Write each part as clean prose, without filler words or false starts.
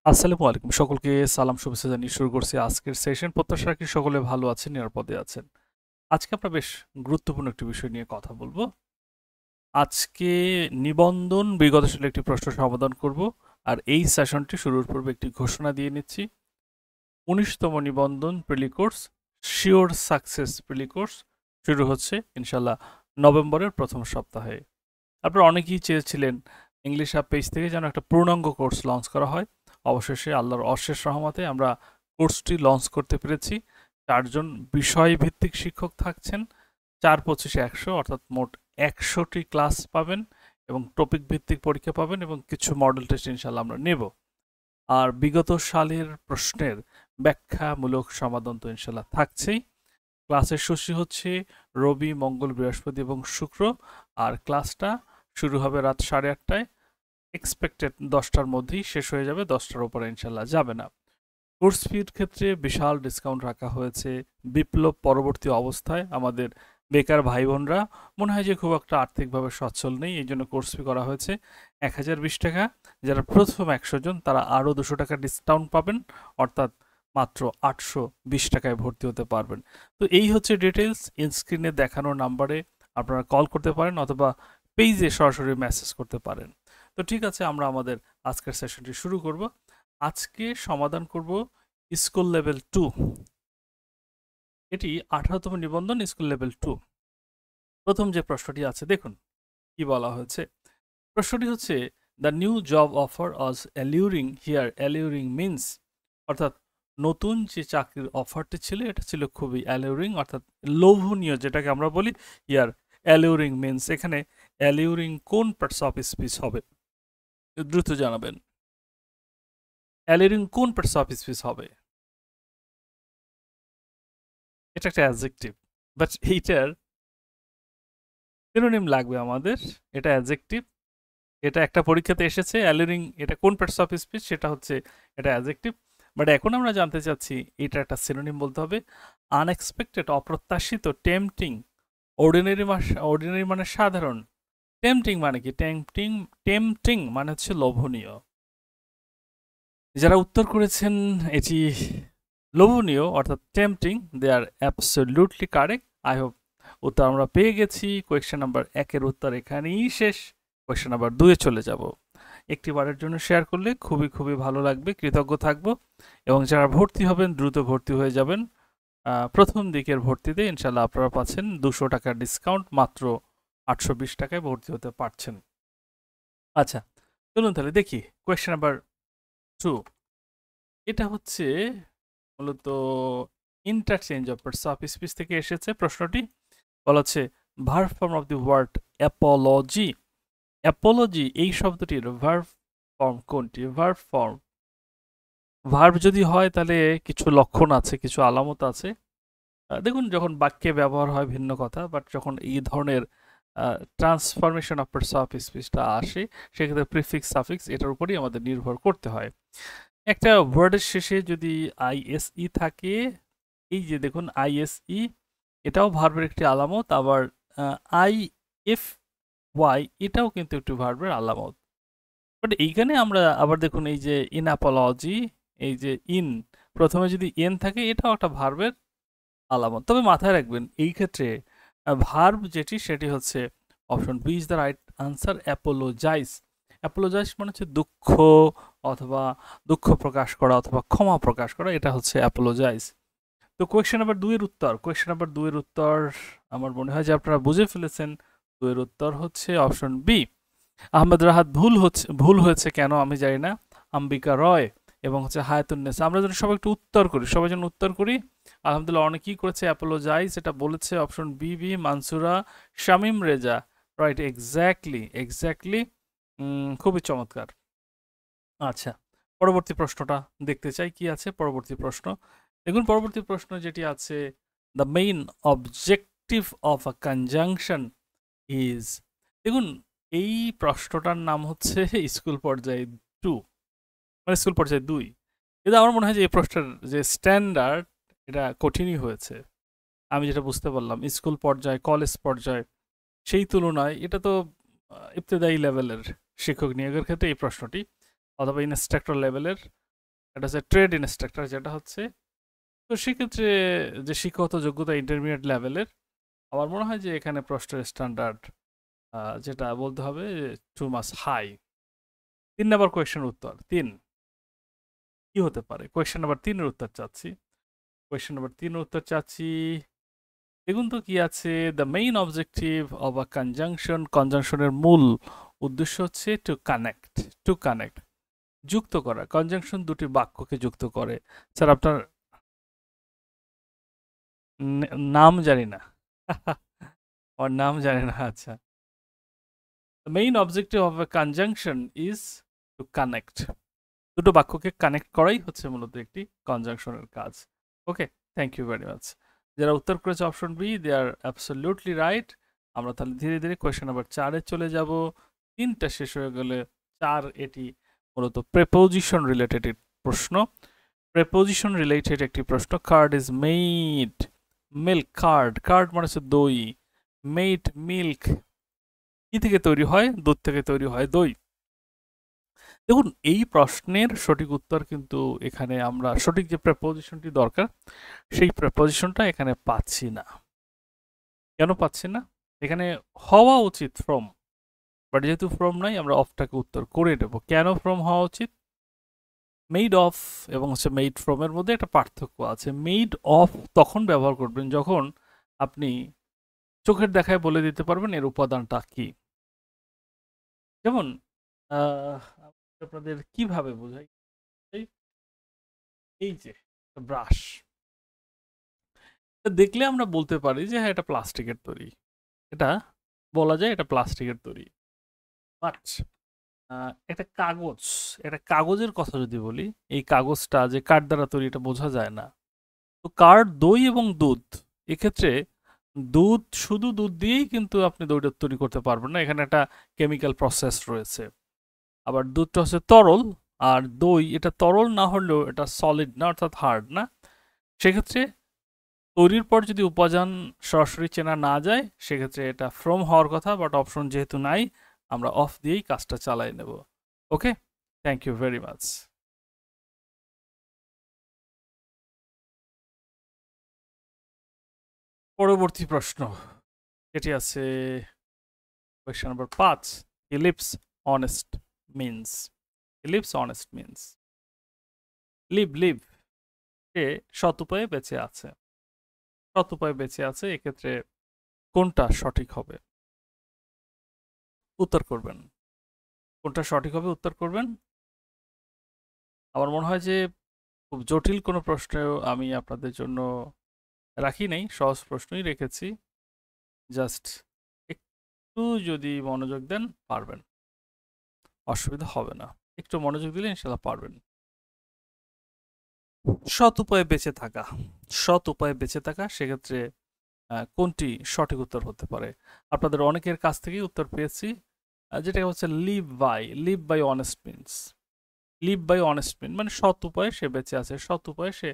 আসসালামু আলাইকুম। সকলকে সালাম শুভেচ্ছা জানিয়ে শুরু করছি আজকের সেশন। প্রত্যাশা রাখি সকলে ভালো আছেন, নিরাপদে আছেন। আজকে আমরা বেশ গুরুত্বপূর্ণ একটি বিষয় নিয়ে কথা বলবো। আজকে নিবন্ধন বিগত সালের একটি প্রশ্ন সমাধান করব। আর এই সেশনটি শুরুর পূর্বে একটি ঘোষণা দিয়ে নিচ্ছি। ১৯তম নিবন্ধন প্রিলি কোর্স শিওর সাকসেস প্রিলি কোর্স শুরু হচ্ছে ইনশাল্লাহ নভেম্বরের প্রথম সপ্তাহে। আপনারা অনেকেই চেয়েছিলেন ইংলিশ অ্যাপ পেজ থেকে যেন একটা পূর্ণাঙ্গ কোর্স লঞ্চ করা হয়। অবশেষে আল্লাহর অশেষ রহমতে আমরা কোর্সটি লঞ্চ করতে পেরেছি। ৪ জন বিষয়ভিত্তিক শিক্ষক থাকছেন। ৪-২৫-১০০ অর্থাৎ মোট ১০০টি ক্লাস পাবেন এবং টপিক ভিত্তিক পরীক্ষা পাবেন এবং কিছু মডেল টেস্ট ইনশাল্লাহ আমরা নেব। আর বিগত সালের প্রশ্নের ব্যাখ্যামূলক সমাধান তো ইনশাল্লাহ থাকছেই। ক্লাসের সূচি হচ্ছে রবি, মঙ্গল, বৃহস্পতি এবং শুক্র। আর ক্লাসটা শুরু হবে রাত 8:30টায়। এক্সপেক্টেড 10টার মধ্যেই শেষ হয়ে যাবে, 10টার উপরে ইনশাল্লাহ যাবে না। কোর্স ফির ক্ষেত্রে বিশাল ডিসকাউন্ট রাখা হয়েছে। বিপ্লব পরবর্তী অবস্থায় আমাদের বেকার ভাই বোনরা মনে হয় যে খুব একটা আর্থিকভাবে সচ্ছল নেই, এই জন্য কোর্স ফি করা হয়েছে 1020 টাকা। যারা প্রথম 100 জন তারা আরও 200 টাকা ডিসকাউন্ট পাবেন, অর্থাৎ মাত্র 820 টাকায় ভর্তি হতে পারবেন। তো এই হচ্ছে ডিটেলস। স্ক্রিনে দেখানো নাম্বারে আপনারা কল করতে পারেন অথবা পেজে সরাসরি মেসেজ করতে পারেন। তো ঠিক আছে, আমরা আমাদের আজকের সেশনটি শুরু করব। আজকে সমাধান করব স্কুল লেভেল 2। এটি 18তম নিবন্ধন স্কুল লেভেল 2। প্রথম যে প্রশ্নটি আছে দেখুন কি বলা হয়েছে। প্রশ্নটি হচ্ছে the new job offer Aja alluring here. Alluring means অর্থাৎ নতুন যে চাকরির অফারটি ছিল এটা ছিল খুবই অ্যালিউরিং অর্থাৎ লোভনীয়, যেটাকে আমরা বলি হিয়ার অ্যালিউরিং মিন্স। এখানে অ্যালিউরিং কোন পার্টস অফ স্পিচ হবে দ্রুত জানাবেন। অ্যালিউরিং কোন পার্টস অফ স্পিচ হবে? এটা একটা অ্যাডজেক্টিভ, বাট এইটার সিনোনিম লাগবে আমাদের। এটা অ্যাডজেক্টিভ, এটা একটা পরীক্ষাতে এসেছে। অ্যালিউরিং এটা কোন পার্টস অফ স্পিচ, সেটা হচ্ছে এটা অ্যাডজেক্টিভ। বাট এখন আমরা জানতে চাচ্ছি এটা একটা সিনোনিম বলতে হবে। আনএক্সপেক্টেড অপ্রত্যাশিত, টেম্পটিং, অর্ডিনারি অর্ডিনারি মানে সাধারণ, টেম্পটিং মানে কি? টেম্পটিং টেম্পটিং মানে হচ্ছে লোভনীয়। যারা উত্তর করেছেন এটি লোভনীয় অর্থাৎ tempting, they are absolutely correct. I hope উত্তর আমরা পেয়ে গেছি। কোয়েশ্চেন নাম্বার 1-এর উত্তর এখানেই শেষ। কোয়েশ্চেন নাম্বার 2-এ চলে যাব। একটি বারের জন্য শেয়ার করলে খুবই খুবই ভালো লাগবে, কৃতজ্ঞ থাকব। এবং যারা ভর্তি হবেন দ্রুত ভর্তি হয়ে যাবেন। প্রথম দিকের ভর্তিতে ইনশাল্লাহ আপনারা পাচ্ছেন 200 টাকার ডিসকাউন্ট, মাত্র 820 টাকায় ভর্তি হতে পারছেন। আচ্ছা, চলুন তাহলে দেখি কোয়েশ্চেন নাম্বার 2। এটা হচ্ছে মূলত interchange of parts of speech থেকে এসেছে প্রশ্নটি। বলা হচ্ছে verb form of the word apology. Apology এই শব্দটির ভার্ব ফর্ম কোনটি? ভার্ব ফর্ম, ভার্ব যদি হয় তাহলে কিছু লক্ষণ আছে, কিছু আলামত আছে। দেখুন যখন বাক্যে ব্যবহার হয় ভিন্ন কথা, বাট যখন এই ধরনের ট্রান্সফরমেশন অফ পার্টস অফ স্পিচটা আসে সেক্ষেত্রে প্রিফিক্স সাফিক্স এটার উপরই আমাদের নির্ভর করতে হয়। একটা ওয়ার্ডের শেষে যদি আইএসই থাকে, এই যে দেখুন আইএসই, এটাও ভার্বের একটি আলামত। আবার আই এফ ওয়াই এটাও কিন্তু একটি ভার্বের আলামত। বাট এইখানে আমরা আবার দেখুন এই যে ইন অ্যাপোলজি, এই যে ইন প্রথমে যদি এন থাকে এটাও একটা ভার্বের আলামত। তবে মাথায় রাখবেন এই ক্ষেত্রে ভার্ব যেটি সেটি হচ্ছে option B is the right answer, apologize. Apologize মানে হচ্ছে দুঃখ অথবা দুঃখ প্রকাশ করা অথবা ক্ষমা প্রকাশ করা, এটা হচ্ছে অ্যাপোলোজাইজ। তো কোয়েশ্চেন নাম্বার 2-এর উত্তর, কোয়েশ্চেন নাম্বার 2-এর উত্তর আমার মনে হয় যে আপনারা বুঝে ফেলেছেন। 2-এর উত্তর হচ্ছে অপশন বি। আহমেদ রাহাত ভুল হয়েছে কেন আমি জানি না। আম্বিকা রয় এবং হচ্ছে হায়াতুন্নেসা। আমরা যেন সবাই একটু উত্তর করি, সবাই যেন উত্তর করি। আলহামদুলিল্লাহ অনেকেই করেছে অ্যাপোলোজাইজ, এটা বলেছে option B B Mansura Shamim Reza. Right, exactly exactly, খুবই চমৎকার। আচ্ছা, পরবর্তী প্রশ্নটা দেখতে চাই কি আছে পরবর্তী প্রশ্ন। দেখুন পরবর্তী প্রশ্ন যেটি আছে, the main objective of a conjunction is. দেখুন এই প্রশ্নটার নাম হচ্ছে স্কুল পর্যায়ে 2, মানে স্কুল পর্যায়ে 2। কিন্তু আমার মনে হয় যে এই প্রশ্নের যে স্ট্যান্ডার্ড এটা কঠিনই হয়েছে। আমি যেটা বুঝতে পারলাম স্কুল পর্যায়ে, কলেজ পর্যায়ে সেই তুলনায় এটা তো ইবতেদায়ী লেভেলের শিক্ষক নিয়োগের ক্ষেত্রে এই প্রশ্নটি, অথবা ইনস্ট্রাক্টর লেভেলের এটা হচ্ছে ট্রেড ইনস্ট্রাক্টর যেটা হচ্ছে। তো সেক্ষেত্রে যে শিক্ষাগত যোগ্যতা ইন্টারমিডিয়েট লেভেলের, আমার মনে হয় যে এখানে প্রশ্নের স্ট্যান্ডার্ড যেটা বলতে হবে টু মাস হাই। 3 নাম্বার কোয়েশ্চেন উত্তর 3 কি হতে পারে? কোয়েশ্চেন নাম্বার 3 এর উত্তর চাচ্ছি। কোয়েশ্চেন নাম্বার 3 এর উত্তর চাচ্ছি। দেখুন তো কি আছে, the main objective of a conjunction, কনজাংশনের মূল উদ্দেশ্য হচ্ছে টু কানেক্ট যুক্ত করা। কনজাংশন দুটি বাক্যকে যুক্ত করে। স্যার আপনার নাম জানি না। আমার নাম জানি না। আচ্ছা, the main objective of a conjunction is to connect. দুটো বাক্যকে কানেক্ট করাই হচ্ছে মূলত একটি কনজাংশনের কাজ। ওকে, থ্যাংক ইউ ভেরি মাচ। যারা উত্তর করেছে option B, they are absolutely right. আমরা তাহলে ধীরে ধীরে কোয়েশ্চেন নাম্বার 4-এ চলে যাব। 3টা শেষ হয়ে গেলে 4 এটি মূলত প্রেপোজিশন রিলেটেড প্রশ্ন। প্রেপোজিশন রিলেটেড একটি প্রশ্ন। Card is made milk. Card মানে হচ্ছে দই। মেড মিল্ক কি থেকে তৈরি হয়? দুধ থেকে তৈরি হয় দই। দেখুন এই প্রশ্নের সঠিক উত্তর কিন্তু এখানে আমরা সঠিক যে প্রেপোজিশনটি দরকার সেই প্রেপোজিশনটা এখানে পাচ্ছি না। কেন পাচ্ছি না? এখানে হওয়া উচিত ফ্রম, বাট যেহেতু ফ্রম নাই আমরা অফটাকে উত্তর করে নেব। কেন ফ্রম হওয়া উচিত? মেড অফ এবং হচ্ছে মেড ফ্রম এর মধ্যে একটা পার্থক্য আছে। মেড অফ তখন ব্যবহার করবেন যখন আপনি চোখের দেখায় বলে দিতে পারবেন এর উপাদানটা কি। যেমন আপনাদের কিভাবে বোঝাই, এই যে ব্রাশ দেখলে আমরা বলতে পারি যে হ্যাঁ এটা প্লাস্টিকের তৈরি, এটা বলা যায় এটা প্লাস্টিকের তৈরি। বাট একটা কাগজের কথা যদি বলি, এই কাগজটা যে কাঠ দ্বারা তৈরি এটা বোঝা যায় না। তো কাঠ, দই এবং দুধ, এক্ষেত্রে দুধ শুধু দুধ দিয়েই কিন্তু আপনি দইটা তৈরি করতে পারবেন না, এখানে একটা কেমিক্যাল প্রসেস রয়েছে। আবার দুধটা হচ্ছে তরল, আর দই এটা তরল না হলেও এটা সলিড না, অর্থাৎ হার্ড না। সেক্ষেত্রে তৈরির পর যদি উপাদান সরাসরি চেনা না যায় সেক্ষেত্রে এটা ফ্রম হওয়ার কথা, বাট অপশন যেহেতু নাই আমরা অফ দিয়েই কাজটা চালাই নেব। Okay, thank you very much. পরবর্তী প্রশ্ন এটি আছে question number 5। He lives honest means. He lives honest means live সে সৎ উপায়ে বেঁচে আছে। সৎ উপায়ে বেঁচে আছে, এক্ষেত্রে কোনটা সঠিক হবে? উত্তর করবেন। কোনটা সঠিক হবে উত্তর করবেন। আমার মনে হয় যে খুব জটিল কোনো প্রশ্ন আমি আপনাদের জন্য রাখি নাই, সহজ প্রশ্নই রেখেছি। জাস্ট একটু যদি মনোযোগ দেন পারবেন, অসুবিধা হবে না। একটু মনোযোগ দিলে ইনশাল্লাহ পারবেন। সৎ উপায়ে বেঁচে থাকা, সৎ উপায়ে বেঁচে থাকা, সেক্ষেত্রে কোনটি সঠিক উত্তর হতে পারে? আপনাদের অনেকের কাছ থেকেই উত্তর পেয়েছি, যেটা হচ্ছে live by honest means. Live by honest mean মানে সৎ উপায়ে সে বেঁচে আছে, সৎ উপায়ে সে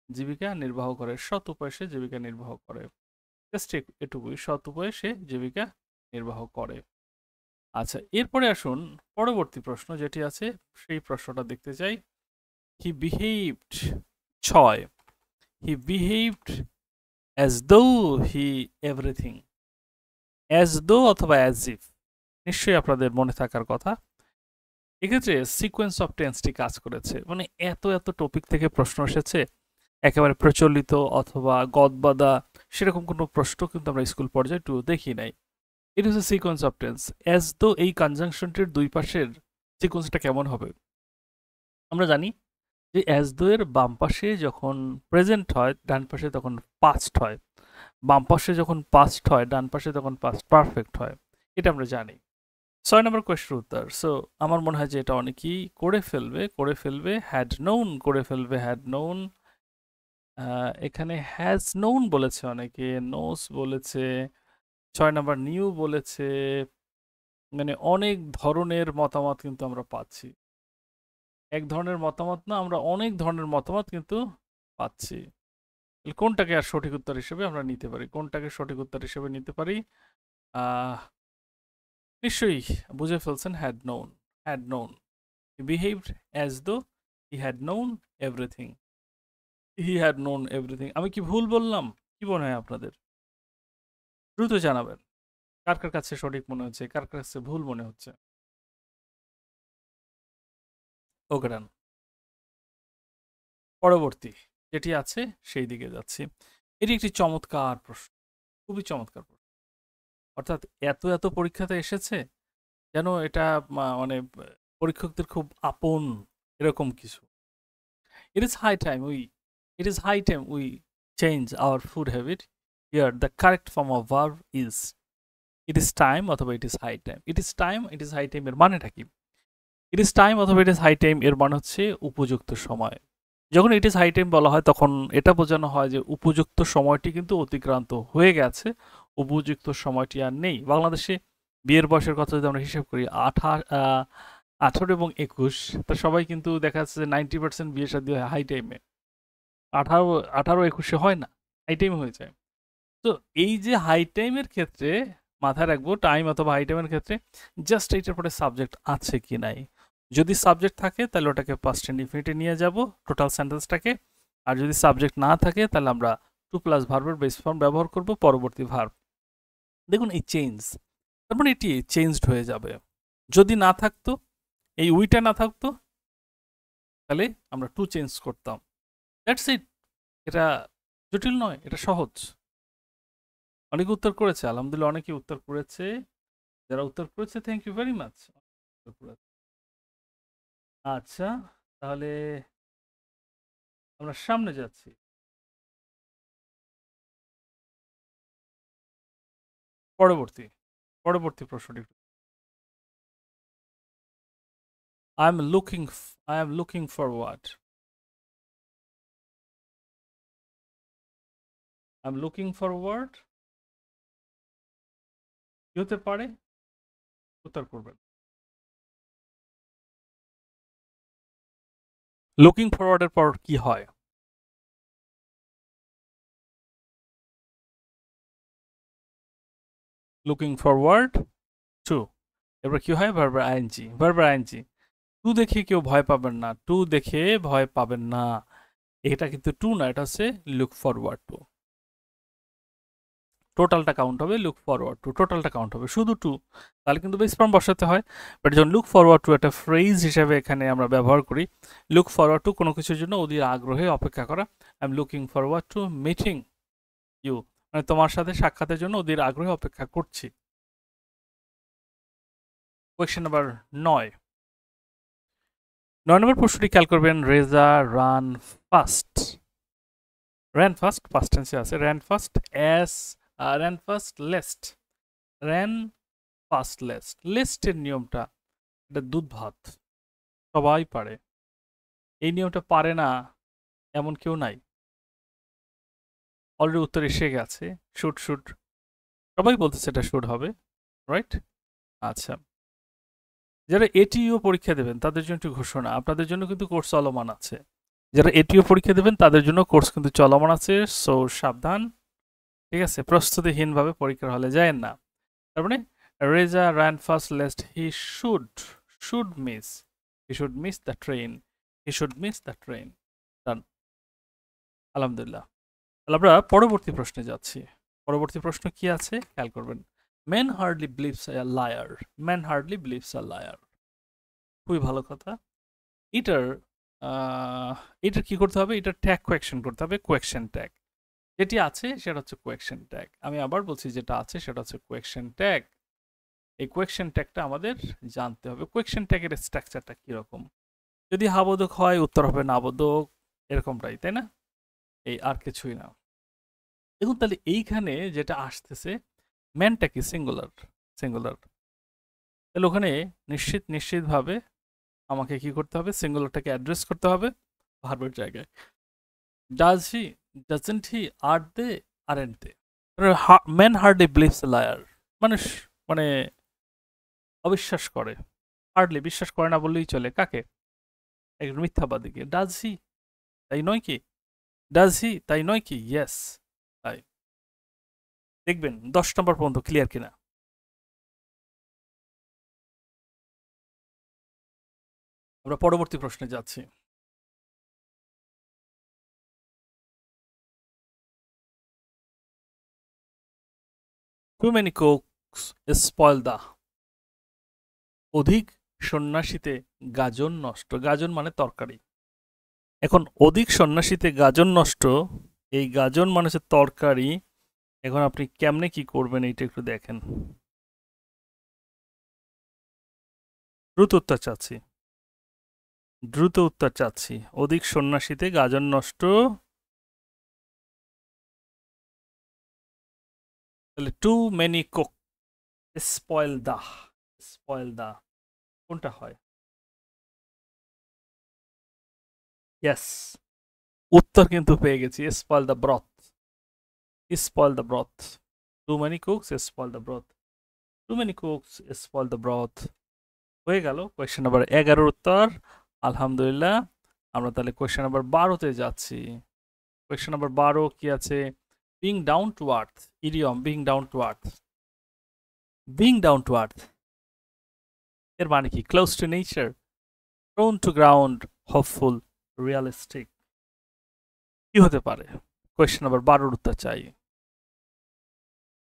জীবিকা নির্বাহ করে, সৎ উপায়ে সে জীবিকা নির্বাহ করে। জাস্ট এটুকুই, সৎ উপায়ে সে জীবিকা নির্বাহ করে। আচ্ছা, এরপরে আসুন পরবর্তী প্রশ্ন যেটি আছে সেই প্রশ্নটা দেখতে চাই। হি বিহেভড 6, হি বিহেভড অ্যাজ দো হি এভরিথিং। অ্যাজ দো অথবা অ্যাজ ইফ নিশ্চয়ই আপনাদের মনে থাকার কথা। এক্ষেত্রে সিকোয়েন্স অফ টেন্সটি কাজ করেছে। মানে এত টপিক থেকে প্রশ্ন এসেছে, একেবারে প্রচলিত অথবা গদবাদা সেরকম কোনো প্রশ্ন কিন্তু আমরা স্কুল পর্যায়ে দেখি নাই। এটা হচ্ছে sequence of tense. As though এই কনজাংশনটির দুই পাশের সিকোয়েন্সটা কেমন হবে? আমরা জানি যে অ্যাজ দো এর বাম পাশে যখন প্রেজেন্ট হয় ডান পাশে তখন পাস্ট হয়, বাম পাশে যখন পাস্ট হয় ডান পাশে তখন পাস্ট পারফেক্ট হয়, এটা আমরা জানি। 6 নম্বর কোয়েশ্চেন উত্তর। সো আমার মনে হয় যে এটা অনেকেই করে ফেলবে হ্যাড নোন করে ফেলবে হ্যাড নোন। এখানে হ্যাজ নোন বলেছে অনেকে, নোস বলেছে, 6 নাম্বার নিউ বলেছে। মানে অনেক ধরনের মতামত কিন্তু আমরা পাচ্ছি। এক ধরনের মতামত না, আমরা অনেক ধরনের মতামত কিন্তু পাচ্ছি। কোনটাকে আর সঠিক উত্তর হিসেবে আমরা নিতে পারি? কোনটাকে সঠিক উত্তর হিসেবে নিতে পারি? নিশ্চয়ই বুঝে ফেলছেন, had known. Behaved as though he had known everything, he had known everything. আমি কি ভুল বললাম? কি মনে হয় আপনাদের? দ্রুত জানাবেন কার কার কাছে সঠিক মনে হচ্ছে, কার কার কাছে ভুল মনে হচ্ছে। ওকে ডান। পরবর্তী যেটি আছে সেই দিকে যাচ্ছি। এটি একটি চমৎকার প্রশ্ন, খুবই চমৎকার প্রশ্ন। অর্থাৎ এত এত পরীক্ষাতে এসেছে যেন এটা মানে পরীক্ষকদের খুব আপন এরকম কিছু। It is high time we change our food habit. Here the correct form of verb is it is time অথবা it is high time. It is time, it is high time এর মানেটা কি? It is time অথবা it is high time এর মানে হচ্ছে উপযুক্ত সময়। যখন it is high time বলা হয় তখন এটা বোঝানো হয় যে উপযুক্ত সময়টি কিন্তু অতিক্রান্ত হয়ে গেছে, উপযুক্ত সময়টি আর নেই। বাংলাদেশে বিয়ের বয়সের কথা যদি আমরা হিসাব করি 18 এবং 21, তা সবাই কিন্তু দেখা যাচ্ছে যে 90% বিয়ে শাদী হয় হাই টাইমে। 18-21 হয় না, হাই টাইমে হয়ে যায়। তো এই যে হাই টাইমের ক্ষেত্রে মাথায় রাখবো, টাইম অথবা হাই টাইমের ক্ষেত্রে জাস্ট এইটার পরে সাবজেক্ট আছে কি নাই। যদি সাবজেক্ট থাকে তাহলে ওটাকে পাস্ট ইনডিফিনিটে নিয়ে যাব টোটাল সেন্টেন্সটাকে। আর যদি সাবজেক্ট না থাকে তাহলে আমরা টু প্লাস ভার্বের বেস ফর্ম ব্যবহার করব পরবর্তী ভার্ব। দেখুন এই চেঞ্জ, তার মানে এটি চেঞ্জড হয়ে যাবে। যদি না থাকতো, এই উইটা না থাকতো, তাহলে আমরা টু চেঞ্জ করতাম। That's it. এটা জটিল নয়, এটা সহজ। অনেকে উত্তর করেছে, আলহামদুলিল্লাহ অনেকে উত্তর করেছে। যারা উত্তর করেছে থ্যাংক ইউ ভেরি মাচ। আচ্ছা, তাহলে আমরা সামনে যাচ্ছি। পরবর্তী পরবর্তী প্রশ্নটি, I am looking for what? I'm looking for what? কি হতে পারে? উত্তর করবেন। লুকিং ফরওয়ার্ডের পর কি হয়? লুকিং ফরওয়ার্ড টু, এরপর কি হয়? ভার্বের আইএনজি, ভার্বের আইএনজি। টু দেখে কেউ ভয় পাবেন না, টু দেখে ভয় পাবেন না, এটা কিন্তু টু না, এটা হচ্ছে লুক ফরওয়ার্ড টু। টোটালটা কাউন্ট হবে, লুক ফরওয়ার্ড টু টোটালটা কাউন্ট হবে, শুধু টু তাহলে কিন্তু বেস ফর্ম বসাতে হয়। বাট যখন লুক ফরওয়ার্ড টু একটা ফ্রেজ হিসেবে এখানে আমরা ব্যবহার করি, লুক ফরওয়ার্ড টু কোনো কিছুর জন্য অধীর আগ্রহে অপেক্ষা করা। I am looking forward to meeting you, মানে তোমার সাথে সাক্ষাতের জন্য অধীর আগ্রহে অপেক্ষা করছি। Question number 9। 9 নম্বর প্রশ্নটি খেয়াল করবেন, Reza run fast. Ran fast past টেন্সে আছে, ran fast as, ran fast lest, ran fast lest. লেস্টের নিয়মটা এটা দুধ ভাত, সবাই পারে। এই নিয়মটা পারে না এমন কেউ নাই। অলরেডি উত্তর এসে গেছে, শুট শুট, সবাই বলতেছে এটা শুট হবে, রাইট? আচ্ছা, যারা এটিও পরীক্ষা দেবেন তাদের জন্য একটি ঘোষণা, আপনাদের জন্য কিন্তু কোর্স চলমান আছে। যারা এটিও পরীক্ষা দেবেন তাদের জন্য কোর্স কিন্তু চলমান আছে, সো সাবধান, ঠিক আছে? প্রস্তুতিহীনভাবে পরীক্ষার হলে যায়েন না। তার মানে Reza ran fast lest he should miss the train, he should miss the train. Done. আলহামদুলিল্লাহ। তাহলে আমরা পরবর্তী প্রশ্নে যাচ্ছি। পরবর্তী প্রশ্ন কি আছে খেয়াল করবেন। Men hardly believes a liar, men hardly believes a liar। খুবই ভালো কথা। এটার এটার কি করতে হবে? এটার ট্যাগ কোয়েকশন করতে হবে, কোয়েকশন ট্যাগ যেটি আছে সেটা হচ্ছে কোয়েকশন ট্যাগ। আমি আবার বলছি, যেটা আছে সেটা হচ্ছে কোয়েকশন ট্যাগ। এই কোয়েকশন ট্যাগটা আমাদের জানতে হবে। কোয়েকশন ট্যাগের স্ট্রাকচারটা কিরকম? যদি হাবোধক হয় উত্তর হবে নাবোধক, এরকমটাই, তাই না? এই আর কিছুই না। দেখুন তাহলে এইখানে যেটা আসতেছে, ম্যানটা কি? Singular, singular. তাহলে ওখানে নিশ্চিতভাবে আমাকে কি করতে হবে? সিঙ্গুলারটাকে অ্যাড্রেস করতে হবে ভার্বের জায়গায়। Does he, doesn't he, are they, aren't they. Man hardly believes a liar, মানুষ মানে অবিশ্বাস করে, হার্ডলি বিশ্বাস করে না বললেই চলে। কাকে? একজন মিথ্যাবাদীকে। ডাজ হি, তাই নয় কি? ডাজ হি, তাই নয় কি? ইয়েস, তাই। দেখবেন 10 নম্বর পর্যন্ত ক্লিয়ার কিনা। আমরা পরবর্তী প্রশ্নে যাচ্ছি। টু মেনি কুকস স্পয়েল দা, অধিক সন্ন্যাসীতে গাজন নষ্ট। গাজন মানে তরকারি। এখন অধিক সন্ন্যাসীতে গাজন নষ্ট, এই গাজন মানে হচ্ছে তরকারি। এখন আপনি কেমনে কি করবেন এইটা একটু দেখেন। দ্রুত উত্তর চাচ্ছি, দ্রুত উত্তর চাচ্ছি। অধিক সন্ন্যাসীতে গাজন নষ্ট, তাহলে too many cook spoil the, spoil the কোনটা হয়? ইয়েস, উত্তর কিন্তু পেয়ে গেছি, spoil the broth, spoil the broth. Too many cooks spoil the broth, too many cooks spoil the broth. হয়ে গেল কোয়েশ্চেন নাম্বার 11 উত্তর। আলহামদুলিল্লাহ। আমরা তাহলে কোয়েশ্চেন নাম্বার 12তে যাচ্ছি। কোয়েশ্চেন নাম্বার 12 কি আছে? Being down to earth, idiom being down to earth. Being down to earth এর মানে কি? Close to nature, thrown to ground, hopeful, realistic. কি হতে পারে? কোয়েশ্চেন নাম্বার 12 উত্তর চাই।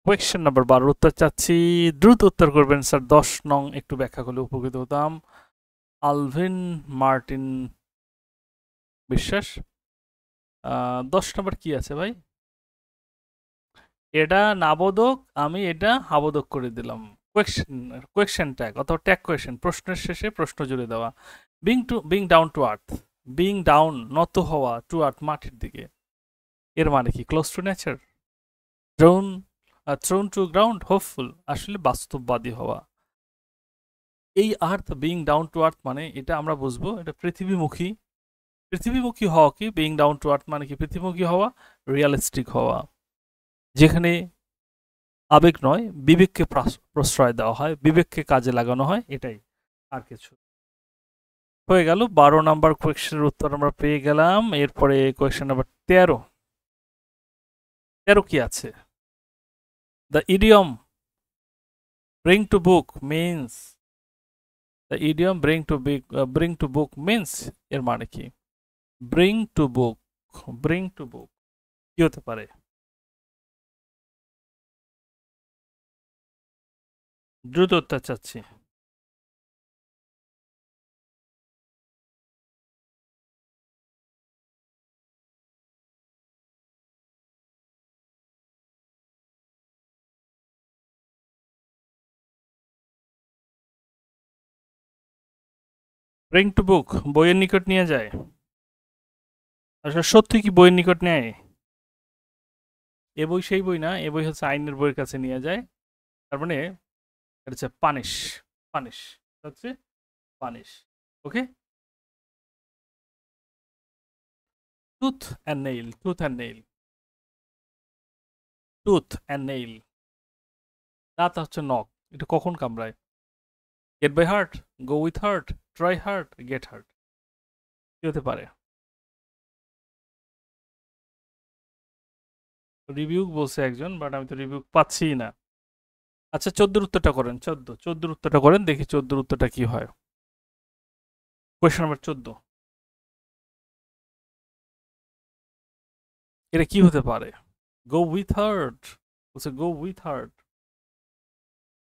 কোয়েশ্চেন নাম্বার 12 উত্তর চাচ্ছি, দ্রুত উত্তর করবেন স্যার। 10 নং একটু ব্যাখ্যা করলে উপকৃত হতাম। আলভিন মার্টিন বিশ্বাস। 10 নম্বর কি আছে ভাই? এটা নাবোধক, আমি এটা হাবোধক করে দিলাম। কোয়েশ্চেন, কোয়েশ্চেন ট্যাগ অথবা ট্যাগ কোয়েশ্চেন, প্রশ্নের শেষে প্রশ্ন জুড়ে দেওয়া। Being down to earth, being down নত হওয়া, টু আর্থ মাটির দিকে। এর মানে কি? Close to nature, thrown thrown to ground, hopeful, আসলে বাস্তববাদী হওয়া। এই earth being down to earth মানে এটা আমরা বুঝবো এটা পৃথিবীমুখী। পৃথিবীমুখী হওয়া কি? বিং ডাউন টু আর্থ মানে কি? পৃথিবীমুখী হওয়া, রিয়ালিস্টিক হওয়া, যেখানে আবেগ নয় বিবেককে প্রশ্রয় দেওয়া হয়, বিবেককে কাজে লাগানো হয়, এটাই, আর কিছু। হয়ে গেল 12 নাম্বার কোয়েশ্চেনের উত্তর আমরা পেয়ে গেলাম। এরপরে কোয়েশ্চেন নাম্বার 13। 13 কি আছে? The idiom bring to book means, the idiom bring to book means এর মানে কি? Bring to book, bring to book কি হতে পারে? দ্রুত উত্তর চাচ্ছি। ব্রিং টু বুক বইয়ের নিকট নিয়ে যায়। আসলে সত্যি কি বইয়ের নিকট নেয়? এ বই সেই বই না, এ বই হচ্ছে আইনের বইয়ের কাছে নিয়ে যায়। তার মানে এটা হচ্ছে পানিশ, পানিশ হচ্ছে punish. Okay, tooth and nail, tooth and nail, tooth and nail. দাঁত হচ্ছে নখ, এটা কখন কামড়ায়? Get by heart, go with heart, try heart, get heart. কি হতে পারে? রিভিউ বলছে একজন, বাট আমি তো রিভিউ পাচ্ছি না। আচ্ছা 14 উত্তরটা করেন, 14 উত্তরটা করেন, দেখি 14 উত্তরটা কি হয়। কোয়েশ্চেন নাম্বার 14, এটা কি হতে পারে? গো উইথ হার্ট বলছে, go with heart,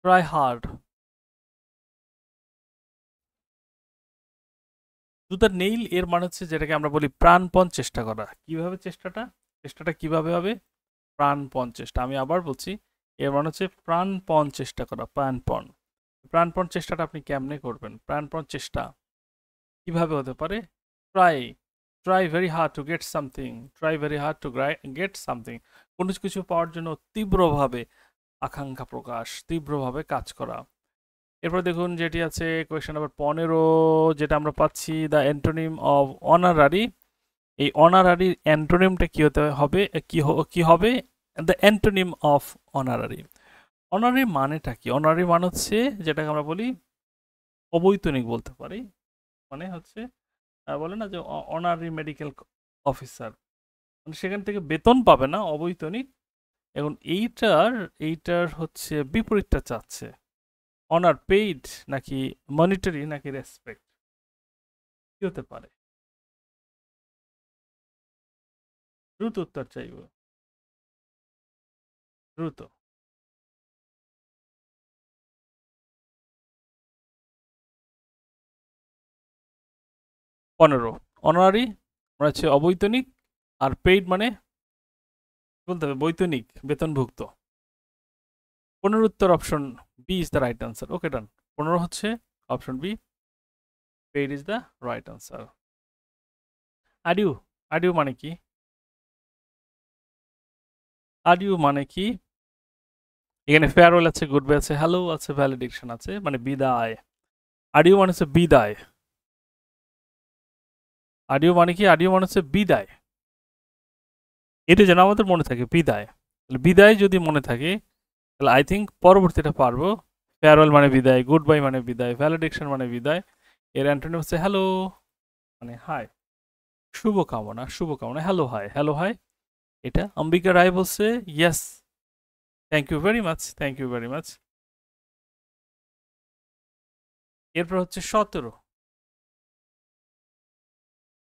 try hard. To the nail এর মানে হচ্ছে যেটাকে আমরা বলি প্রাণপণ চেষ্টা করা। কিভাবে চেষ্টাটা? চেষ্টাটা কিভাবে হবে? প্রাণপণ চেষ্টা। আমি আবার বলছি, এর মানে হচ্ছে প্রাণপণ চেষ্টা করা, প্রাণপণ। প্রাণপণ চেষ্টাটা আপনি কেমনে করবেন? প্রাণপণ চেষ্টা কিভাবে হতে পারে? Try, try very hard to get something, try very hard to get something. কোনো কিছু পাওয়ার জন্য তীব্রভাবে আকাঙ্ক্ষা প্রকাশ, তীব্রভাবে কাজ করা। এরপর দেখুন যেটি আছে কোয়েশ্চেন নাম্বার 15, যেটা আমরা পাচ্ছি দ্য অ্যান্টোনিম অফ অনারারি। এই অনারারির অ্যান্টোনিমটা কি হতে হবে? কি হবে? The antonym of honorary. Honorary মানেটা কি? অনারারি মানে হচ্ছে যেটাকে আমরা বলি অবৈতনিক বলতে পারি। মানে হচ্ছে বলে না যে অনারারি মেডিকেল অফিসার, মানে সেখান থেকে বেতন পাবে না, অবৈতনিক। এখন এইটার হচ্ছে বিপরীতটা চাচ্ছে। অনার পেইড নাকি মনিটারি নাকি রেসপেক্ট, কি হতে পারে? দ্রুত উত্তর চাইব, দ্রুত। 15 অনারারি মানে হচ্ছে অবৈতনিক, আর পেইড মানে বলতে হবে বৈতনিক বেতনভুক্ত। 15 উত্তর option B is the right answer. Okay done. 15 হচ্ছে option B, paid is the right answer. Adieu, adieu মানে কি? আডিউ মানে কি? এখানে ফেয়ারওয়েল আছে, গুড বাই আছে, হ্যালো আছে, ভ্যালিডিকশন আছে, মানে বিদায়। আডিউ মানে হচ্ছে বিদায়। আডিও মানে কি? আডিও মানে হচ্ছে বিদায়। এটা যেন আমাদের মনে থাকে, বিদায়। বিদায় যদি মনে থাকে তাহলে আই থিঙ্ক পরবর্তীটা পারবো। ফেয়ারওয়েল মানে বিদায়, গুড বাই মানে বিদায়, ভ্যালিডেকশন মানে বিদায়। এর অ্যান্টোনিম হচ্ছে হ্যালো, মানে হাই, শুভকামনা, শুভকামনা, হ্যালো হাই, হ্যালো হাই। এটা অম্বিকা রায় বলছে yes, thank you very much, thank you very much. এরপর হচ্ছে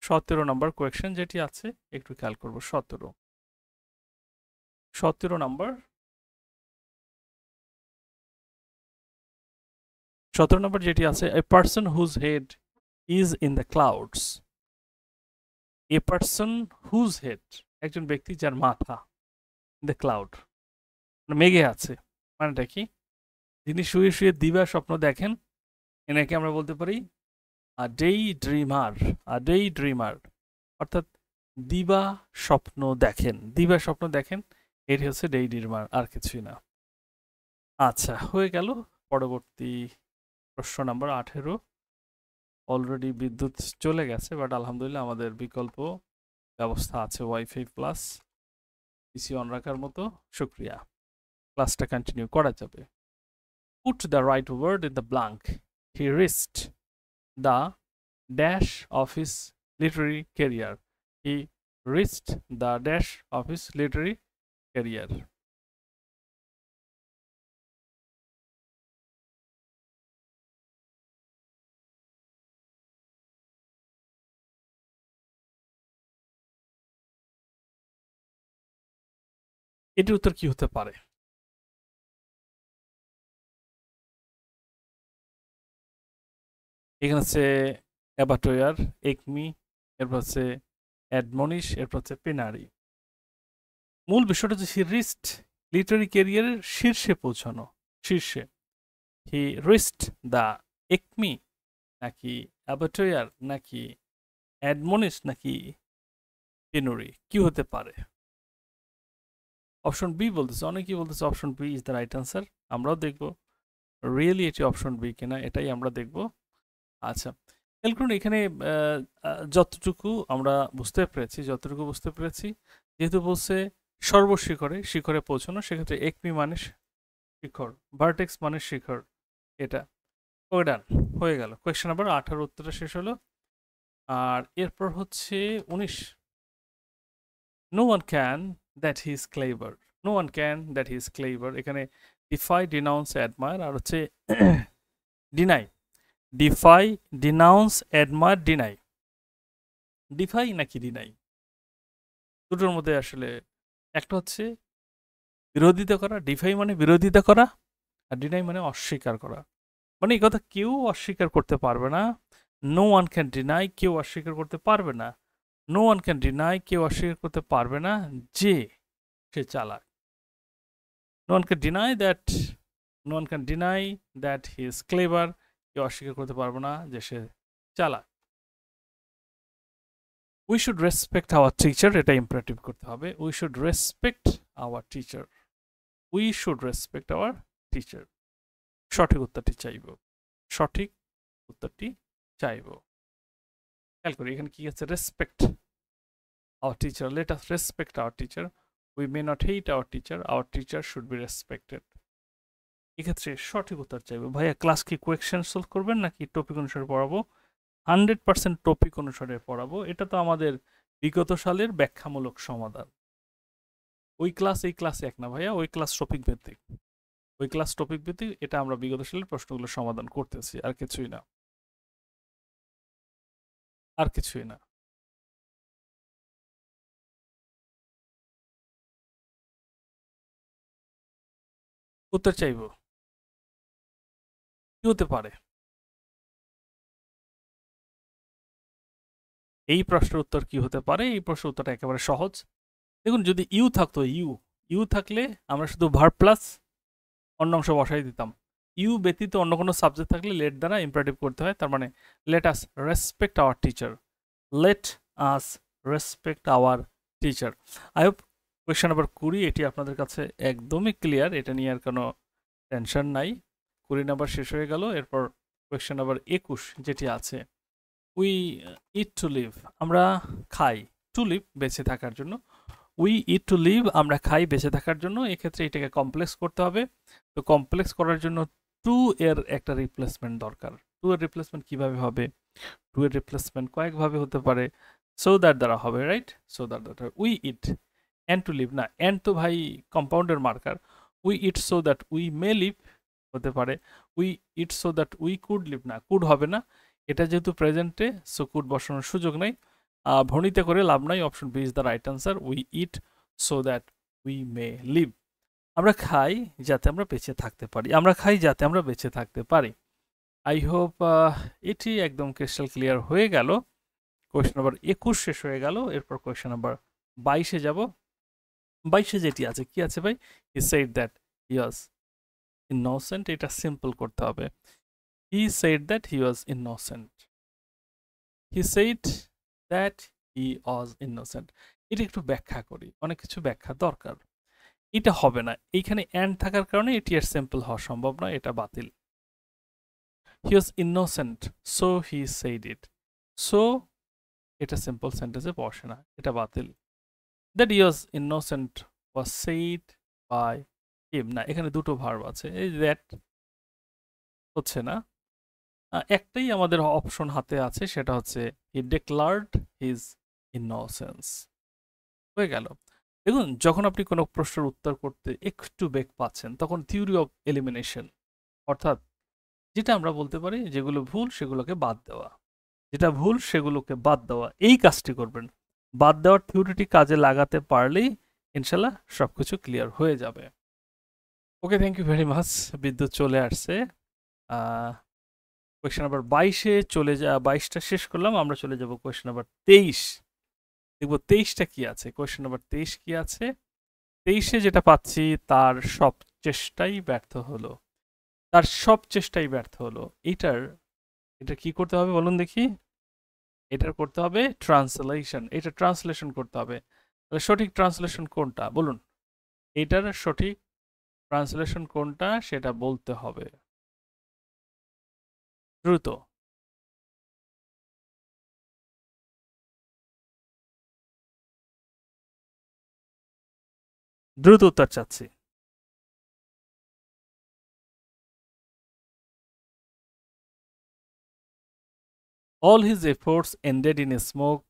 17 নম্বর কোয়েশ্চেন যেটি আছে, একটু খেয়াল করবো। 17 নম্বর, 17 নম্বর যেটি আছে, a person whose head is in the clouds. A person whose head, একজন ব্যক্তি যার মাথা, ইন দ্য ক্লাউড মানে মেঘে আছে। মানেটা কি? যিনি শুয়ে শুয়ে দিবা স্বপ্ন দেখেন, এনাকে আমরা বলতে পারি আ ডেই ড্রিমার। আ ডেই ড্রিমার অর্থাৎ দিবা স্বপ্ন দেখেন, দিবা স্বপ্ন দেখেন, এটি হচ্ছে ডেই ড্রিমার, আর কিছুই না। আচ্ছা, হয়ে গেল। পরবর্তী প্রশ্ন নাম্বার 18। অলরেডি বিদ্যুৎ চলে গেছে, বাট আলহামদুলিল্লাহ আমাদের বিকল্প ব্যবস্থা আছে, ওয়াইফাই প্লাস পিসি অন রাখার মতো। শুক্রিয়া, ক্লাসটা কন্টিনিউ করা যাবে। Put the right word in the blank. He risked the dash of his literary career. He risked the dash of his literary career. এটির উত্তর কি হতে পারে? এখানে হচ্ছে অ্যাবাটোয়ার, একমি, এরপর হচ্ছে অ্যাডমনিশ, এরপর হচ্ছে পেনারি। মূল বিষয়টা হচ্ছে হি রিস্ট লিটারি ক্যারিয়ারের শীর্ষে পৌঁছানো, শীর্ষে। হি রিস্ট দ্য একমি, নাকি অ্যাবাটোয়ার, নাকি অ্যাডমনিশ, নাকি পেনুরি, কি হতে পারে? অপশন বি বলতেছে, অনেকেই বলতেছে option B is the right answer. আমরাও দেখব রিয়েলি এটি অপশন বি কিনা, এটাই আমরা দেখব। আচ্ছা, খেয়াল করুন এখানে যতটুকু আমরা বুঝতে পেরেছি, যেহেতু বলছে সর্বশিখরে, শিখরে পৌঁছানো, সেক্ষেত্রে একমি মানে শিখর, ভার্টেক্স মানে শিখর, এটা। ওকে ডান, হয়ে গেল। কোয়েশ্চেন নাম্বার 18 উত্তরটা শেষ হলো। আর এরপর হচ্ছে 19। No one can that he is clever. No one can that he is clever, এখানে ডিফাই, ডিনাউন্স, অ্যাডমায়ার, আর হচ্ছে deny. Defy, denounce, admire, deny. Defy নাকি ডিনাই, দুটোর মধ্যে আসলে একটা হচ্ছে বিরোধিতা করা। ডিফাই মানে বিরোধিতা করা, আর ডিনাই মানে অস্বীকার করা। মানে এই কথা কেউ অস্বীকার করতে পারবে না। নো ওয়ান ক্যান ডিনাই, কেউ অস্বীকার করতে পারবে না। নো ওয়ান ক্যান ডিনাই, কেউ অস্বীকার করতে পারবে না যে সে চালাক। No one can deny that, no one can deny that he is clever, কেউ অস্বীকার করতে পারবে না যে সে চালাক। We should respect our teacher, এটা ইম্পারেটিভ করতে হবে। We should respect our teacher, we should respect our teacher. সঠিক উত্তরটি চাইব, সঠিক উত্তরটি চাইব। খেয়াল করি এখানে কি আছে, respect our teacher, let us respect our teacher, we may not hate our teacher should be respected. এক্ষেত্রে সঠিক উত্তর চাইবো। ভাইয়া ক্লাস কি কোয়েকশন সলভ করবেন নাকি টপিক অনুসারে পড়াবো? 100% টপিক অনুসারে পড়াবো। এটা তো আমাদের বিগত সালের ব্যাখ্যামূলক সমাধান। ওই ক্লাস এই ক্লাস এক না ভাইয়া, ওই ক্লাস টপিক ভিত্তিক, ওই ক্লাস টপিক ভিত্তিক। এটা আমরা বিগত সালের প্রশ্নগুলো সমাধান করতেছি, আর কিছুই না, আর কিছুই না। উত্তর চাইবো, কি হতে পারে? এই প্রশ্নের উত্তর কি হতে পারে? এই প্রশ্নের উত্তরটা একেবারে সহজ। দেখুন যদি ইউ থাকতো, ইউ থাকলে আমরা শুধু ভার্ব প্লাস অন্য অংশ বসাই দিতাম। ইউ ব্যতীত অন্য কোনো সাবজেক্ট থাকলে লেট দ্বারা ইম্পারেটিভ করতে হয়। তার মানে let us respect our teacher, let us respect our teacher. I hope question number 20 এটি আপনাদের কাছে একদমই ক্লিয়ার, এটা নিয়ে আর কোনো টেনশন নাই। 20 নাম্বার শেষ হয়ে গেল। এরপর কোয়েশ্চেন নাম্বার 21 যেটি আছে, উই ইট টু লিভ, আমরা খাই, টু লিভ বেঁচে থাকার জন্য। উই ইট টু লিভ, আমরা খাই বেঁচে থাকার জন্য। এক্ষেত্রে এটাকে কমপ্লেক্স করতে হবে। তো কমপ্লেক্স করার জন্য টু এর একটা রিপ্লেসমেন্ট দরকার। টু এর রিপ্লেসমেন্ট কিভাবে হবে? টু এর রিপ্লেসমেন্ট কয়েকভাবে হতে পারে। সো দ্যাট দ্বারা হবে, রাইট? সো দ্যাট দ্বারা we eat and to live না, অ্যান্ড তো ভাই কম্পাউন্ডের মার্কার। We eat so that we may live হতে পারে। We eat so that we could live না, কুড হবে না, এটা যেহেতু প্রেজেন্টে, সো কুড বসানোর সুযোগ নেই। ভণিতে করে লাভ নাই, option B is the right answer. We eat so that we may live, আমরা খাই যাতে আমরা বেঁচে থাকতে পারি, আমরা খাই যাতে আমরা বেঁচে থাকতে পারি। আই হোপ এটি একদম ক্রিস্টাল ক্লিয়ার হয়ে গেল। কোয়েশ্চেন নাম্বার 21 শেষ হয়ে গেল। এরপর কোয়েশ্চেন নাম্বার 22-এ যাব। 22-এ যেটি আছে, কি আছে ভাই? He said that he was innocent, এটা সিম্পল করতে হবে। He said that he was innocent, he said that he was innocent. এটা একটু ব্যাখ্যা করি, অনেক কিছু ব্যাখ্যা দরকার। এটা হবে না, এইখানে অ্যান্ড থাকার কারণে এটি আর সিম্পল হওয়া সম্ভব নয়, এটা বাতিল। He was innocent so he said it, so এটা সিম্পল সেন্টেন্সে বসে না, এটা বাতিল। That he was innocent was said by him, না এখানে দুটো ভার্ব আছে, এই দ্যাট হচ্ছে না। একটাই আমাদের অপশন হাতে আছে, সেটা হচ্ছে হি ডিক্লার্ড হিজ ইনোসেন্স। হয়ে গেল। দেখুন যখন আপনি কোনো প্রশ্নের উত্তর করতে একটু বেগ পাচ্ছেন, তখন থিওরি অফ এলিমিনেশন, অর্থাৎ যেটা আমরা বলতে পারি যেগুলো ভুল সেগুলোকে বাদ দেওয়া, যেটা ভুল সেগুলোকে বাদ দেওয়া, এই কাজটি করবেন। বাদ দেওয়ার থিওরিটি কাজে লাগাতে পারলেই ইনশাল্লাহ সবকিছু ক্লিয়ার হয়ে যাবে। ওকে, থ্যাংক ইউ ভেরি মাচ। বিদ্যুৎ চলে আসছে। কোয়েশ্চেন নাম্বার 22-এ চলে যা, 22টা শেষ করলাম, আমরা চলে যাব কোয়েশ্চেন নাম্বার 23। দেখবো 23টা কি আছে। কোয়েশ্চেন নাম্বার 23 কি আছে? 23-এ যেটা পাচ্ছি, তার সব চেষ্টাই ব্যর্থ হলো, তার সব চেষ্টাই ব্যর্থ হলো। এটা কি করতে হবে বলুন দেখি? এটার করতে হবে ট্রান্সলেশন, এটা ট্রান্সলেশন করতে হবে। তাহলে সঠিক ট্রান্সলেশন কোনটা বলুন? এটার সঠিক ট্রান্সলেশন কোনটা সেটা বলতে হবে দ্রুত। দ্রুত উত্তর চাচ্ছি। All his efforts ended in smoke.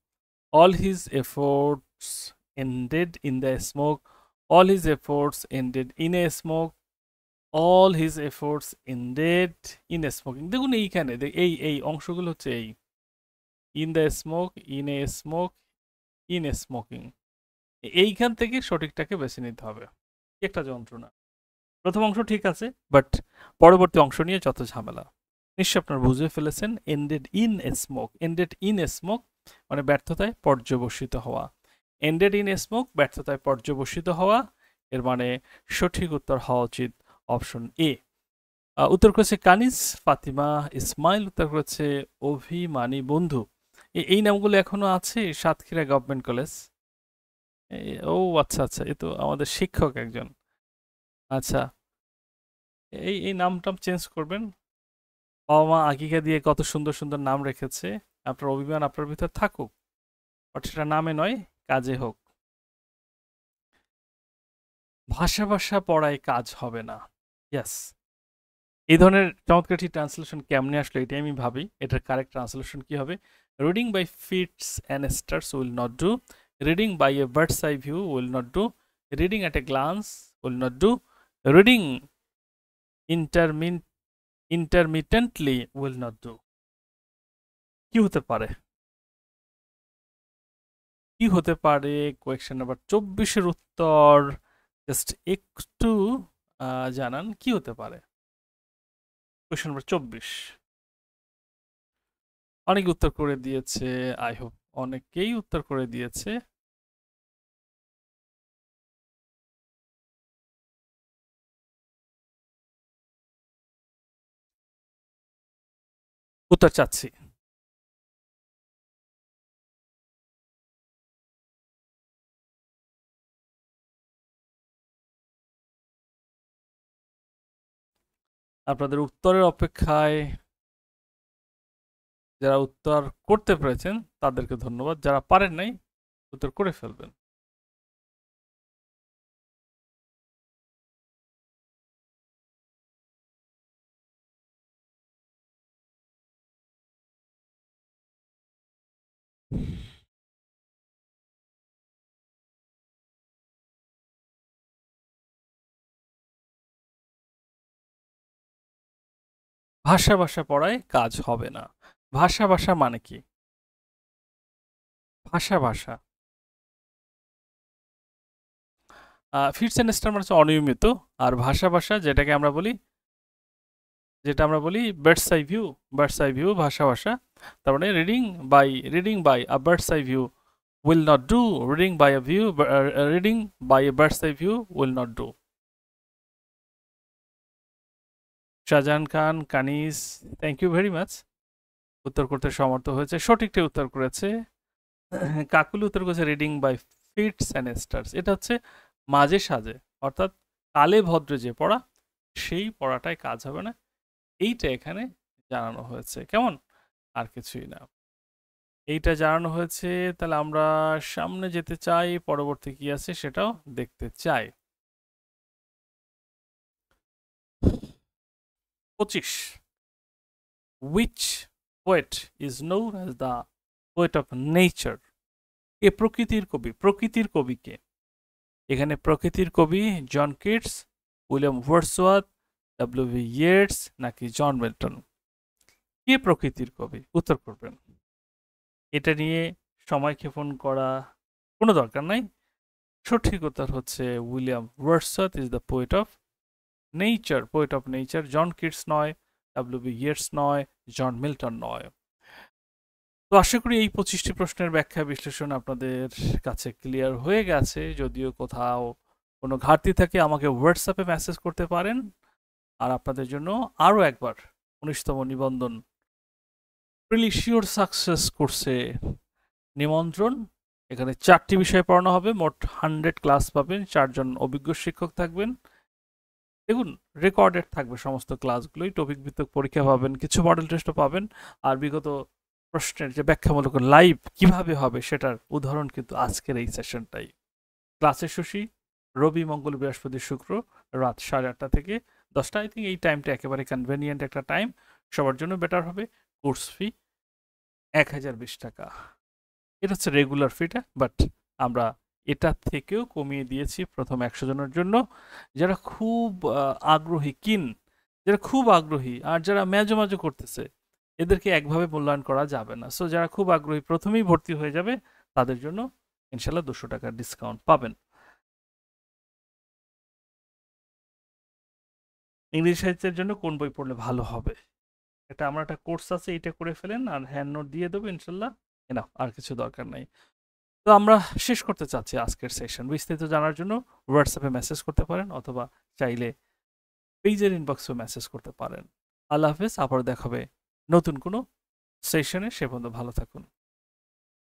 All his efforts ended in the smoke. All his efforts ended in a smoke. All his efforts ended in a smoking. দেখুন এইখানে এই অংশগুলো হচ্ছে এই in the smoke, in a smoke, in a smoking. এইখান থেকে সঠিকটাকে বেছে নিতে হবে। একটা যন্ত্রণা। প্রথম অংশ ঠিক আছে, বাট পরবর্তী অংশ নিয়ে যত ঝামেলা। নিশ্চয় আপনারা বুঝে ফেলেছেন। Ended in a smoke, ended in a smoke মানে ব্যর্থতায় পর্যবসিত হওয়া। এন্ডেড ইন এ স্মোক ব্যর্থতায় পর্যবসিত হওয়া, এর মানে সঠিক উত্তর হওয়া উচিত অপশন এ। উত্তর করেছে কানিজ, ফাতিমা, ইসমাইল উত্তর করেছে অভিমানী বন্ধু। এই নামগুলো এখনো আছে সাতক্ষীরা গভর্নমেন্ট কলেজ। ও আচ্ছা আচ্ছা, এ তো আমাদের শিক্ষক একজন। আচ্ছা, এই নামটাম চেঞ্জ করবেন। বাবা মা আকিকা দিয়ে কত সুন্দর সুন্দর নাম রেখেছে, আপনার অভিমান আপনার ভিতর থাকুক, বাট সেটা নামে নয়, কাজে হোক। ভাষা ভাষা পড়ায় কাজ হবে না, ইয়াস। এই ধরনের চমৎকার ট্রান্সলেশন কেমনে আসলো এটাই আমি ভাবি। এটার কারেক্ট ট্রান্সলেশন কি হবে? Reading by fits and starts will not do, reading by a bird's eye view will not do, reading at a glance will not do, reading intermittently will not do. কি হতে পারে? কি হতে পারে? Question number 24-এর উত্তর just একটু জানান কি হতে পারে। কোয়েশ্চেন নাম্বার 24 অনেক উত্তর করে দিয়েছে, আই হোপ অনেকেই উত্তর করে দিয়েছে। উত্তর চাচ্ছি। আপনাদের উত্তরের অপেক্ষায়। যারা উত্তর করতে পেরেছেন তাদেরকে ধন্যবাদ, যারা পারেন নাই উত্তর করে ফেলবেন। ভাষা ভাষা পড়ায় কাজ হবে না। ভাষা ভাষা মানে কি? ভাষা ভাষা ফিফথ সেমিস্টার মানে হচ্ছে অনিয়মিত। আর ভাষা ভাষা যেটা আমরা বলি bird's eye view. Bird's eye view ভাষা ভাষা। তার মানে reading by a bird's eye view will not do. Reading by a bird's eye view will not do. Shahjahan Khan, Kaniz, thank you very much. উত্তর করতে সমর্থ হয়েছে, সঠিকটা উত্তর করেছে। কাকুলি উত্তর করেছে reading by fits and starts. এটা হচ্ছে মাঝে সাজে, অর্থাৎ কালে ভদ্রে যে পড়া, সেই পড়াটায় কাজ হবে না, এইটা এখানে জানানো হয়েছে। কেমন? আর কিছুই না, এইটা জানানো হয়েছে। তাহলে আমরা সামনে যেতে চাই, পরবর্তী কি আছে সেটাও দেখতে চাই। 25, which poet is known as the poet of nature? এ প্রকৃতির কবি। প্রকৃতির কবি কে? এখানে প্রকৃতির কবি John Keats, William Wordsworth, W B. Yeats নাকি জন মিল্টন? কে প্রকৃতির কবি? উত্তর করবেন। এটা নিয়ে সময় ক্ষেপণ করা কোনো দরকার নাই। সঠিক উত্তর হচ্ছে William Wordsworth is the poet of nature. Poet of nature. John Keats নয়, ডব্লিউ.বি. ইয়েটস নয়, জন মিল্টন নয়। তো আশা করি এই 25টি প্রশ্নের ব্যাখ্যা বিশ্লেষণ আপনাদের কাছে ক্লিয়ার হয়ে গেছে। যদিও কোথাও কোনো ঘাটতি থাকে আমাকে হোয়াটসঅ্যাপে মেসেজ করতে পারেন। আর আপনাদের জন্য আরও একবার 19তম নিবন্ধন প্রিলিশিওর সাকসেস কোর্সে নিমন্ত্রণ। এখানে 4টি বিষয় পড়ানো হবে, মোট 100 ক্লাস পাবেন, 4 জন অভিজ্ঞ শিক্ষক থাকবেন। দেখুন, রেকর্ডেড থাকবে সমস্ত ক্লাসগুলোই, টপিক ভিত্তিক পরীক্ষা পাবেন, কিছু মডেল টেস্টও পাবেন। আর বিগত প্রশ্নের যে ব্যাখ্যামূলক লাইভ কিভাবে হবে সেটার উদাহরণ কিন্তু আজকের এই সেশনটাই। ক্লাসের সূচি রবি, মঙ্গল, বৃহস্পতি, শুক্র রাত 8:30 থেকে 10টা। আই থিঙ্ক এই টাইমটা একেবারে কনভেনিয়েন্ট একটা টাইম, সবার জন্য বেটার হবে। কোর্স ফি 1020 টাকা। এটা হচ্ছে রেগুলার ফিটা, বাট আমরা এটা থেকেও কমিয়ে দিয়েছি প্রথম 100 জনের জন্য, যারা খুব আগ্রহী, যারা খুব আগ্রহী আর যারা মেজো মেজো করতেছে, এদেরকে একভাবে মূল্যায়ন করা যাবে না। সো যারা খুব আগ্রহী প্রথমেই ভর্তি হয়ে যাবে, তাদের জন্য ইনশাল্লাহ 200 টাকার ডিসকাউন্ট পাবেন। ইংরেজি সাহিত্যের জন্য কোন বই পড়লে ভালো হবে? এটা আমার একটা কোর্স আছে, এটা করে ফেলেন আর হ্যান্ড নোট দিয়ে দেবো ইনশাল্লাহ। না, আর কিছু দরকার নাই। তো আমরা শেষ করতে চাচ্ছি আজকের সেশন। বিস্তারিত জানার জন্য হোয়াটসঅ্যাপে মেসেজ করতে পারেন, অথবা চাইলে পেজের ইনবক্সে মেসেজ করতে পারেন। আল্লাহ হাফেজ, আবার দেখাবে নতুন কোনো সেশনে। সে পর্যন্ত ভালো থাকুন।